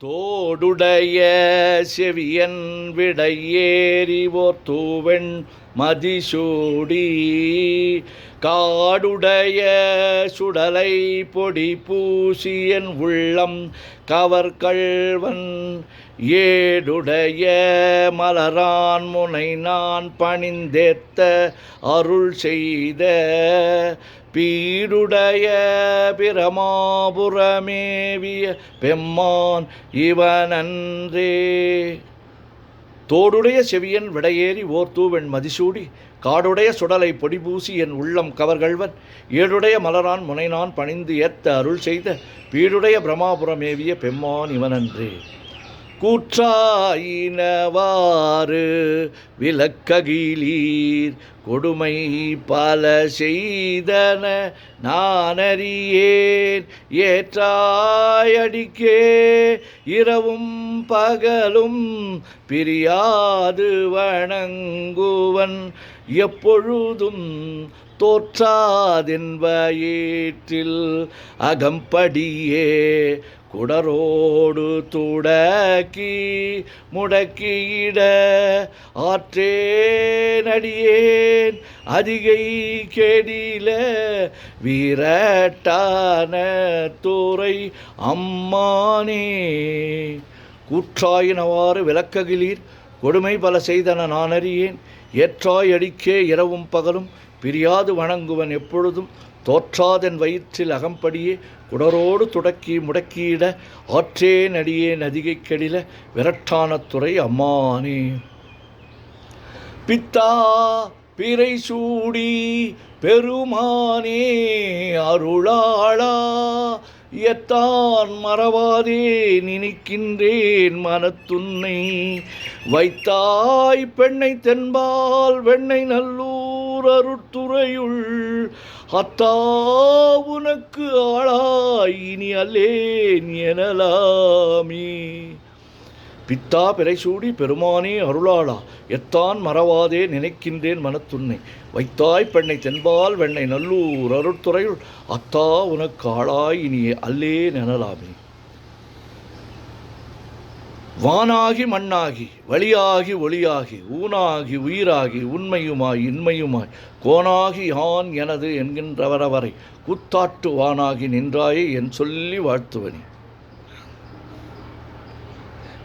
தோடுடைய செவியன் விடையேறிவோர் தூவெண் மதிசூடி காடுடைய சுடலை பொடி பூசியன் உள்ளம் கவர்கள்வன் ஏடுடைய மலரான் முனை நான் பணிந்தேத்த அருள் செய்த பீடுடைய பிரமாபுரமேவிய பெம்மான் இவனன்றே. தோடுடைய செவியன் விடையேறி ஓர் தூவெண் மதிசூடி காடுடைய சுடலை பொடிபூசி என் உள்ளம் கவர்கள்வன் ஏடுடைய மலரான் முனைநான் பணிந்து ஏத்த அருள் செய்த பீடுடைய பிரமாபுரமேவிய பெம்மான் இவனன்றே. கூற்றாயினவாறு விளக்ககிலீர் கொடுமை பல செய்தன நானறியேன் ஏற்றாயடிக்கே இரவும் பகலும் பிரியாது வணங்குவன் எப்பொழுதும் தோற்றாதென் வயிற்றில் அகம்படியே குடரோடு துடக்கி முடக்கியிட ஆற்றேனடியேன் அதிகை கேடில வீரட்டான துறை அம்மானே. கூற்றாயினவாறு விளக்ககிலீர் கொடுமை பல செய்தன நானறியேன் ஏற்றாய் அடிக்கே இரவும் பகலும் பிரியாது வணங்குவன் எப்பொழுதும் தோற்றாதென் வயிற்றில் அகம்படியே குடரோடு துடக்கி முடக்கியிட ஆற்றேன் அடியேன் அதிகை கெடில விரட்டான துறை அம்மானே. பித்தா பிறை சூடி பெருமானே அருளாளா எத்தான் மறவாதே நினைக்கின்றேன் மனத்துன்னை வைத்தாய் பெண்ணை தென்பால் வெண்ணை நல்லூர் அருட்துறையுள் அத்தா உனக்கு ஆளாய் இனி அல்லேன் எனலாமே. பித்தா பிறைசூடி பெருமானே அருளாளா எத்தான் மறவாதே நினைக்கின்றேன் மனத்துன்னை வைத்தாய் பெண்ணை தென்பால் வெண்ணை நல்லூர் அருட்துறையுள் அத்தா உனக்கு ஆளாய் இனி அல்லேன் எனலாமே. வானாகி மண்ணாகி வழியாகி ஒளியாகி ஊனாகி உயிராகி உண்மையுமாய் இன்மையுமாய் கோனாகி யான் எனது என்கின்றவரவரை கூத்தாட்டு வானாகி நின்றாயே என் சொல்லி வாழ்த்துவனே.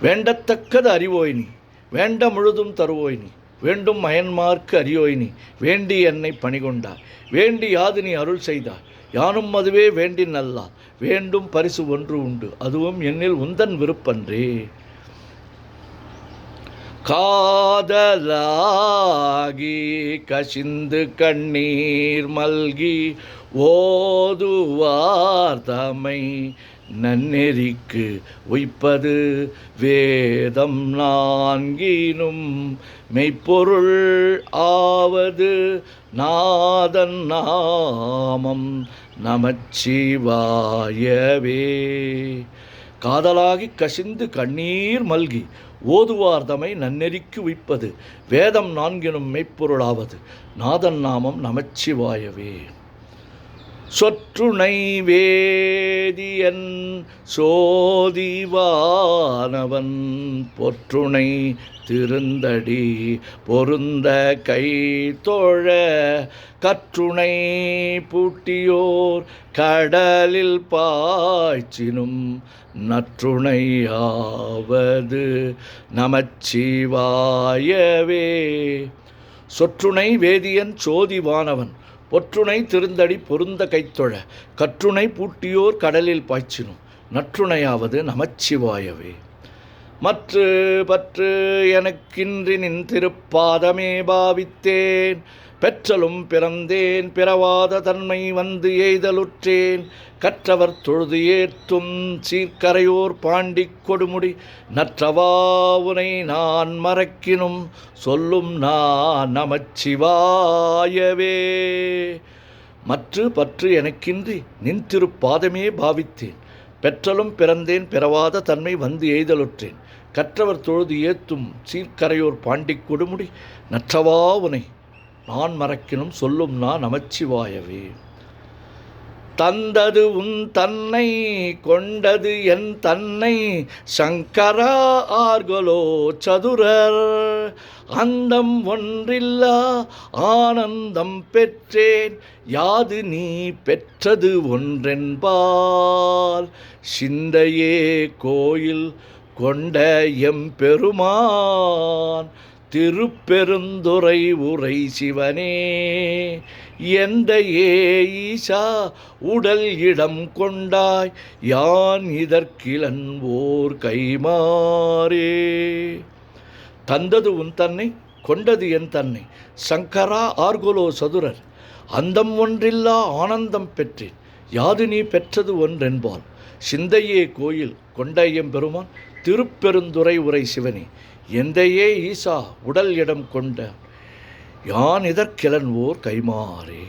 வேண்டத்தக்கது அறிவோய் நீ வேண்ட முழுதும் தருவோய் நீ வேண்டும் மயன்மார்க்கு அறியோய் நீ வேண்டி என்னை பணிகொண்டாய் வேண்டி யாது நீ அருள் செய்தாய் யானும் அதுவே வேண்டி நல்லார் வேண்டும் பரிசு ஒன்று உண்டு அதுவும் என்னில் உந்தன் விருப்பன்றே. காதலாகி கசிந்து கண்ணீர் மல்கி ஓதுவார் தமை நன்னெறிக்கு உய்ப்பது வேதம் நான்கினும் மெய்ப்பொருள் ஆவது நாதன் நாமம் நமச்சிவாயவே. காதலாகி கசிந்து கண்ணீர் மல்கி ஓதுவார்தமை நன்னெறிக்கு உய்ப்பது வேதம் நான்கினும் மெய்ப்பொருளாவது நாதன் நாமம் நமச்சிவாயவே. சொற்றுணை வேதியன் சோதிவானவன் பொற்றுணை திருந்தடி பொருந்த கை தோழ கற்றுணை பூட்டியோர் கடலில் பாய்ச்சினும் நற்றுணையாவது நமச்சிவாயவே. சொற்றுணை வேதியன் சோதிவானவன் பொற்றுணை திருந்தடி பொருந்த கைத்தொழ கற்றுணை பூட்டியோர் கடலில் பாய்ச்சினும் நற்றுணையாவது நமச்சிவாயவே. மற்று பற்று எனக்கின்றி நின் திருப்பாதமே பாவித்தேன் பெற்றலும் பிறந்தேன் பிறவாத தன்மை வந்து எய்தலுற்றேன் கற்றவர் தொழுது ஏற்றும் சீர்கரையோர் பாண்டி கொடுமுடி நற்றவா உனை நான் மறக்கினும் சொல்லும் நான் நமச்சிவாயவே. மற்று பற்று எனக்கின்றி நின் திருப்பாதமே பாவித்தேன் பெற்றலும் பிறந்தேன் பிறவாத தன்மை வந்து எய்தலுற்றேன் கற்றவர் தொழுது ஏத்தும் சீர்கரையோர் பாண்டி கொடுமுடி நற்றவா உனை நான் மறக்கினும் சொல்லும் நான் நமச்சிவாயவே. தந்தது உன் தன்னை கொண்டது என் தன்னை சங்கரா ஆர்களோ சதுரர் அந்தம் ஒன்றில்லா ஆனந்தம் பெற்றேன் யாது நீ பெற்றது ஒன்றென்பால் சிந்தையே கோயில் கொண்ட எம்பெருமான் திருப்பெருந்துறை உரை சிவனே எந்தையே ஈசா உடல் இடம் கொண்டாய் யான் இதற்கிலன் ஓர் கைமாறே. தந்தது உன் தன்னை கொண்டது என் தன்னை சங்கரா ஆர்கொலோ சதுரர் அந்தம் ஒன்றில்லா ஆனந்தம் பெற்றேன் யாது நீ பெற்றது ஒன்றென்பால் சிந்தையே கோயில் கொண்ட எம்பெருமான் திருப்பெருந்துறை உரை சிவனே எந்தையே ஈசா உடல் இடம் கொண்ட யான் இதற்கிலன் ஓர் கைமாறே.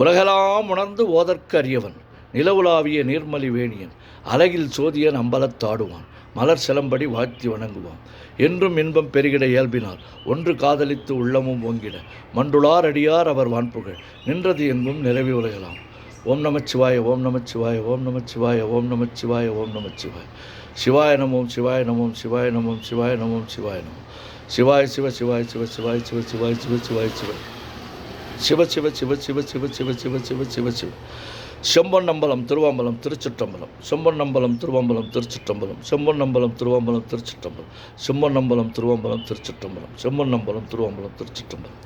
உலகெல்லாம் உணர்ந்து ஓதற்கு அறியவன் நிலவுலாவிய நீர்மலி வேணியன் அழகில் சோதியன் அம்பலத்தாடுவான் மலர் சிலம்படி வாழ்த்தி வணங்குவான் என்றும் இன்பம் பெருகிட இயல்பினால் ஒன்று காதலித்து உள்ளமும் ஓங்கிட மண்டுளார் அடியார் அவர் வான்புகழ் நின்றது எங்கும் நிலவி உலகலாம். ஓம் நமச்சிவாய ஓம் நமச்சிவாய ஓம் நமச்சிவாய ஓம் நமச்சிவாய ஓம் நமச்சிவாய சிவாய நமோம் சிவாய நமோம் சிவாய நமோம் சிவாய நமோம் சிவாய நமோம் சிவாய சிவ சிவாய சிவ சிவாய சிவ சிவாய சிவ சிவாய சிவ சிவ சிவ சிவ சிவ சிவ சிவ சிவ சிவ சிவ சிவ செம்பொன்னம்பலம் திருவாம்பலம் திருச்சிற்றம்பலம் செம்பொன்னம்பலம் திருவாம்பலம் திருச்சிற்றம்பலம் செம்பொன்னம்பலம் திருவாம்பலம் திருச்சிற்றம்பலம் செம்பொன்னம்பலம் திருவாம்பலம் திருச்சிற்றம்பலம் செம்பொன்னம்பலம் திருவாம்பலம் திருச்சிற்றம்பலம்.